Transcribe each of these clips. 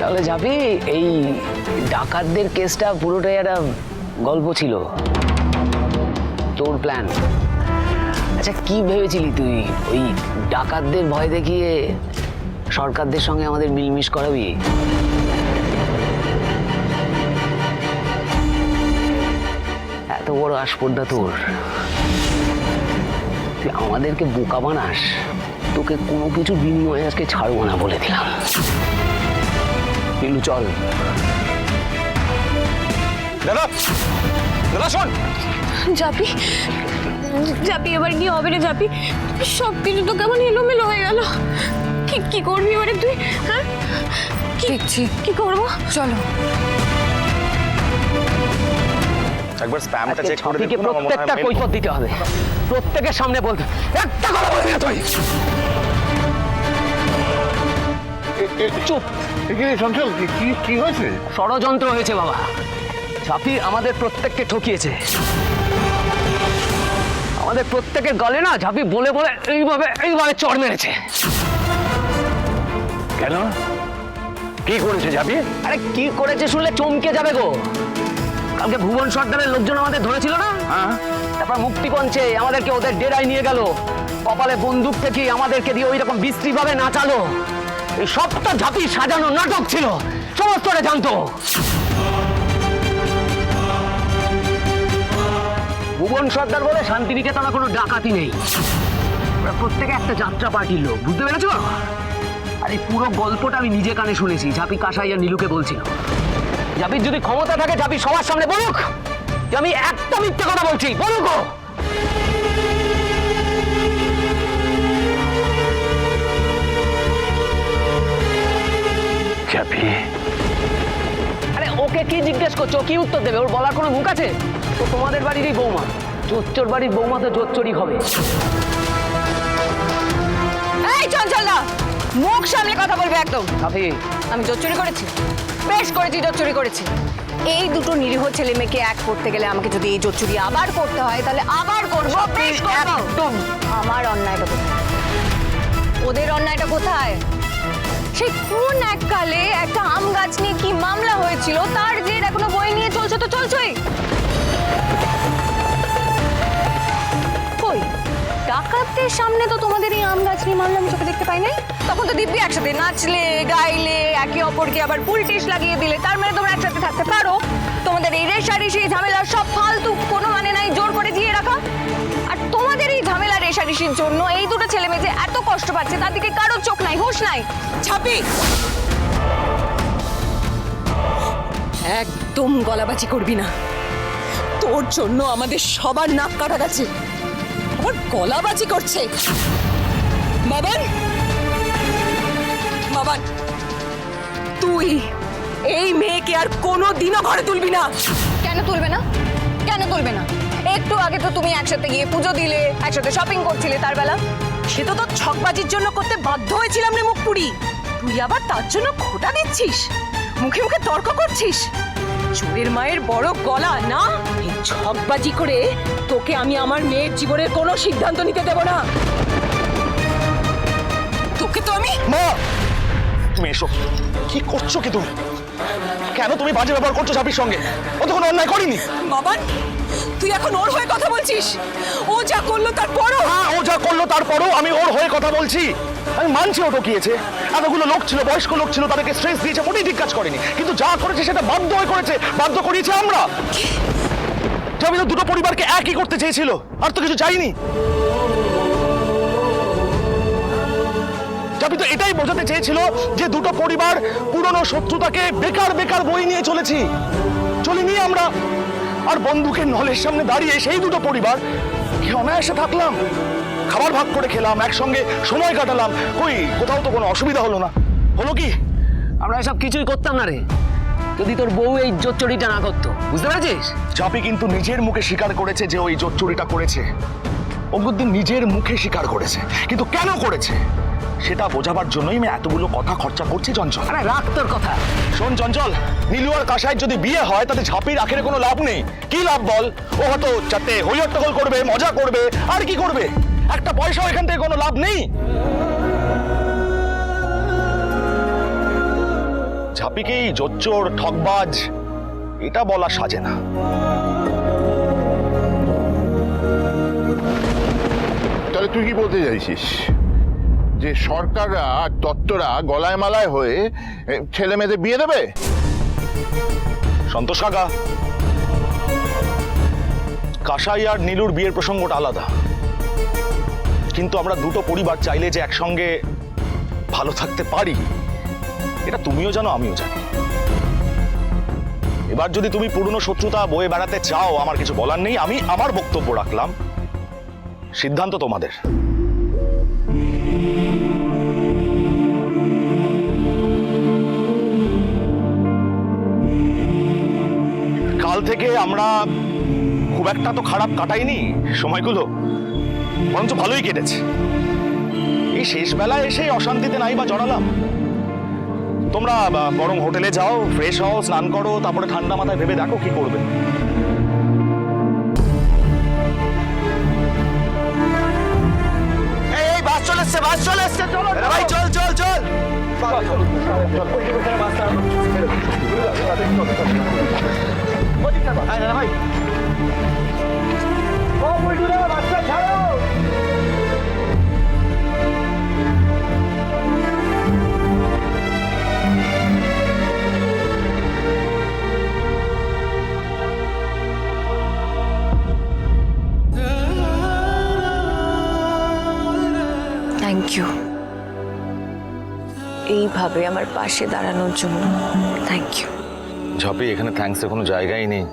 তাহলে যাবি এই ডাকাতদের কেসটা পুরোটাই একটা গল্প ছিল, তোর প্ল্যান। আচ্ছা কি ভেবেছিলি তুই ওই ডাকাতদের ভয় দেখিয়ে সরকারদের সঙ্গে আমাদের মিলমিশ করাবি? এত বড় আসপর্দা তোর, তুই আমাদেরকে বোকা বানাস। তোকে কোনো কিছু বিনিময়ে আজকে ছাড়বো না বলে দিলাম। পিলু চল। দাদা দাদা শোন। জাপি জাপি এবার কি হবে রে জাপি? সব কিছু তো কেমন এলোমেলো হয়ে গেল। কি করবি এবারে তুই? হ্যাঁ দেখছি কি করবো, চলো। একবার স্প্যামটা চেক করে দিতে, প্রত্যেকটা কৈফিয়ত দিতে হবে, প্রত্যেকের সামনে বলতে। একটা কথা বলবি না তুই। চুপ। চঞ্চল কি হয়েছে? ষড়যন্ত্র হয়েছে বাবা। ঝাঁপি আমাদের প্রত্যেককে ঠকিয়েছে। আমাদের প্রত্যেকের গলে না ঝাঁপি বলে বলে এইভাবে চড় মেরেছে। কেন? কি করেছে ঝাঁপি? আরে কি করেছে শুনলে চমকে যাবে গো। কালকে ভুবন সর্দারের লোকজন আমাদের ধরেছিল না? হ্যাঁ। তারপর মুক্তিপঞ্চে আমাদেরকে ওদের ডেরায় নিয়ে গেল, কপালে বন্দুক থেকে আমাদেরকে দিয়ে ওই রকম বিশ্রী ভাবে নাচালো। এই সবটা ঝাঁপি সাজানো নাটক ছিল, সমস্তটা জানতো। ভুবন সর্দার বলে শান্তিনিকেতনে কোনো ডাকাতি নেই, ওরা প্রত্যেকে একটা যাত্রা পার্টির লোক, বুঝতে পেরেছো? আর এই পুরো গল্পটা আমি নিজে কানে শুনেছি। ঝাঁপি কাসাই আর নীলুকে বলছিল। ঝাঁপির যদি ক্ষমতা থাকে ঝাঁপি সবার সামনে বলুক যে আমি একটা মিথ্যে কথা বলছি, বলুক। ঝাঁপি, আরে ওকে কি জিজ্ঞেস করছো? কি উত্তর দেবে? ওর বলার কোনো মুখ আছে? তো তোমাদের বাড়িরই বৌমা, জোচ্চোর বাড়ির বৌমা তো জোচ্চোরই হবে। এই চঞ্চল না, মুখ সামলে কথা বলবে একদম। ঝাঁপি আমি জোচ্চুরি করেছি? বেশ করেছি, জোচ্চুরি করেছি। এই দুটো নিরীহ ছেলে মেয়েকে এক করতে গেলে আমাকে যদি এই জোচ্চুরি আবার করতে হয় তাহলে আবার করবো, বেশ করবো। একদম। আমার অন্যায়টা কোথায়? ওদের অন্যায়টা কোথায়? সেই কোন এককালে একটা আম গাছ নিয়ে কি মামলা হয়েছিল, তার জের এখনো বই নিয়ে চলছে তো চলছেই। কই ডাকাতদের সামনে তো তোমাদের এই আম গাছ নিয়ে মামলা আমি চোখে দেখতে পাই নাই। তখন তো দিব্যি একসাথে নাচলে গাইলে, একে অপরকে আবার পুলটিস লাগিয়ে দিলে, তার মানে তোমরা একসাথে থাকতে পারো। তোমাদের এই রেশারেশি ঝামেলা সব ফালতু, কোনো মানে নাই জোর করে জিয়ে রাখা। আর তোমাদের এই ঝামেলা রেশারেশির জন্য এই দুটো ছেলে মেয়ে যে এত কষ্ট পাচ্ছে তার দিকে কারোর চোখ নাই, হুঁশ নাই। ছাপি একদম গলাবাজি করবি না। তোর জন্য আমাদের সবার নাক কাটা গেছে, আবার গলাবাজি করছে। বাবান, বাবান, তুই এই মেয়েকে আর কোনোদিনও ঘরে তুলবি না। কেন তুলবে না? কেন তুলবে না? একটু আগে তো তুমি একসাথে গিয়ে পুজো দিলে, একসাথে শপিং করছিলে। তার বেলা সে তো তোর ছকবাজির জন্য করতে বাধ্য হয়েছিলাম রে মুখপুরি। তুই আবার তার জন্য খোটা দিচ্ছিস, মুখে মুখে তর্ক করছিস। চোরের মায়ের বড় গলা না? এই ছকবাজি করে তোকে আমি আমার মেয়ের জীবনের কোনো সিদ্ধান্ত নিতে দেব না। তোকে তো আমি। মা তুমি এসো। কি করছো কি তুমি? কেন তুমি বাজে ব্যবহার করছো ঝাঁপির সঙ্গে? ও তো কোনো অন্যায় করেনি। বাবান, তুই এখন ওর হয়ে কথা বলছিস? ও যা করলো তারপরও? হ্যাঁ, ও যা করলো তারপরও আমি ওর হয়ে কথা বলছি। আমি মানছি ও ঠকিয়েছে, এতগুলো লোক ছিল, বয়স্ক লোক ছিল, তাদেরকে স্ট্রেস দিয়েছে, মোটেই ঠিক কাজ করেনি। কিন্তু যা করেছে সেটা বাধ্য হয়ে করেছে, বাধ্য করিয়েছে আমরা। ঝাঁপি তো দুটো পরিবারকে একই করতে চেয়েছিল, আর তো কিছু চাইনি। ঝাঁপি তো এটাই বোঝাতে চেয়েছিল যে দুটো পরিবার পুরনো শত্রুতাকে বেকার বেকার বই নিয়ে চলিনি আমরা। আর বন্দুকের নলের সামনে দাঁড়িয়ে সেই দুটো পরিবার কি অনায়াসে থাকলাম, খাবার ভাগ করে খেলাম, একসঙ্গে সময় কাটালাম। কই কোথাও তো কোনো অসুবিধা হলো না। হলো কি? আমরা এসব কিছুই করতাম না রে, যদি তোর বউ এই জোচ্চুরিটা না করতো, বুঝতে পেরেছিস? ঝাঁপি কিন্তু নিজের মুখে স্বীকার করেছে যে ওই জোর চুরিটা করেছে। অগ্রদিন নিজের মুখে স্বীকার করেছে, কিন্তু কেন করেছে সেটা বোঝাবার জন্যই আমি এতগুলো কথা খরচা করছি। চঞ্চল, আরে রাখ তোর কথা। শোন চঞ্চল, নীলু আর কাসাইয়ের যদি বিয়ে হয় তাতে ঝাঁপির আখেরে কোনো লাভ নেই। কি লাভ বল? ও হয়তো যাতে হইহট্টগোল করবে, মজা করবে, আর কি করবে? একটা পয়সাও এখান থেকে কোনো লাভ নেই। ঝাঁপিকেই জোচ্চোর ঠকবাজ এটা বলা সাজে না। তাহলে তুই কি বলতে চাইছিস যে সরকাররা আর দত্তরা গলায় মালায় হয়ে ছেলে মেয়েদের বিয়ে দেবে? সন্তোষ কাকা, কাসাই আর নীলুর বিয়ের প্রসঙ্গটা আলাদা, কিন্তু আমরা দুটো পরিবার চাইলে যে একসঙ্গে ভালো থাকতে পারি এটা তুমিও জানো, আমিও জানি। এবার যদি তুমি পুরনো শত্রুতা বয়ে বেড়াতে চাও, আমার কিছু বলার নেই, আমি আমার বক্তব্য রাখলাম, সিদ্ধান্ত তোমাদের। কাল থেকে আমরা খুব একটা তো খারাপ কাটাইনি সময়গুলো, বরঞ্চ ভালোই কেটেছে। এই শেষ বেলায় এসে অশান্তিতে নাই বা জড়ালাম। তোমরা বরং হোটেলে যাও, ফ্রেশ হও, স্নান করো, তারপরে ঠান্ডা মাথায় ভেবে দেখো কি করবে। এই বাস চলে এসছে, বাস চলে এসছে, চলো ভাই, চল চল চল। ভাই থ্যাংক ইউ, এইভাবে আমার পাশে দাঁড়ানোর জন্য থ্যাংক ইউ। ঝাঁপি, এখানে থ্যাঙ্কসের কোনো জায়গাই নেই।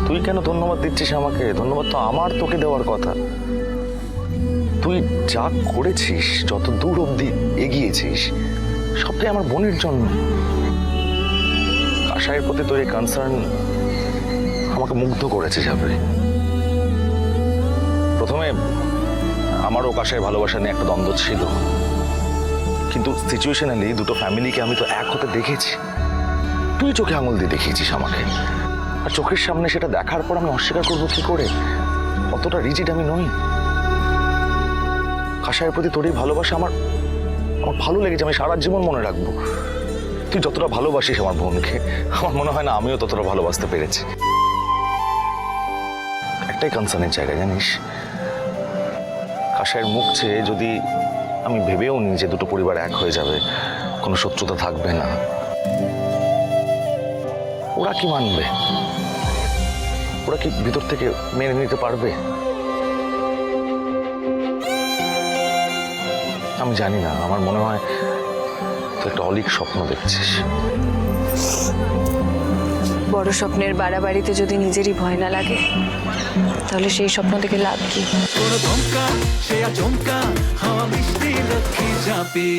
তুই কেন ধন্যবাদ দিচ্ছিস আমাকে? ধন্যবাদ তো আমার তোকে দেওয়ার কথা। তুই যা করেছিস, যত দূর অবধি এগিয়েছিস, সবটাই আমার বোনের জন্য। কাসাইয়ের প্রতি তোর এই কনসার্ন আমাকে মুগ্ধ করেছে ঝাঁপি। প্রথমে আমারও কাসাইয়ের ভালোবাসা নিয়ে একটা দ্বন্দ্ব ছিল, কিন্তু সিচুয়েশনালি দুটো ফ্যামিলিকে আমি তো এক হতে দেখেছি। তুই চোখে আঙুল দিয়ে দেখিয়েছিস আমাকে, আর চোখের সামনে সেটা দেখার পর আমি অস্বীকার করবো কি করে? অতটা রিজিড আমি নই। কাসাইয়ের প্রতি তোর এই ভালোবাসা আমার ভালো লেগেছে, আমি সারা জীবন মনে রাখবো। তুই যতটা ভালোবাসিস আমার বোনকে, আমার মনে হয় না আমিও ততটা ভালোবাসতে পেরেছি। একটাই কনসার্নের জায়গা জানিস, কাসাইয়ের মুখ চেয়ে যদি আমি ভেবেও নিই যে দুটো পরিবার এক হয়ে যাবে, কোনো শত্রুতা থাকবে না, ওরা কি মানবে? ওরা কি ভিতর থেকে মেনে নিতে পারবে? আমি জানি না, আমার মনে হয় তুই একটা অলীক স্বপ্ন দেখছিস। বড় স্বপ্নের বাড়াবাড়িতে যদি নিজেরই ভয় না লাগে, তাহলে সেই স্বপ্ন থেকে লাভ কি? চমকা সে আচমকা হাওয়া মিষ্টি লক্ষ্মী ঝাঁপি।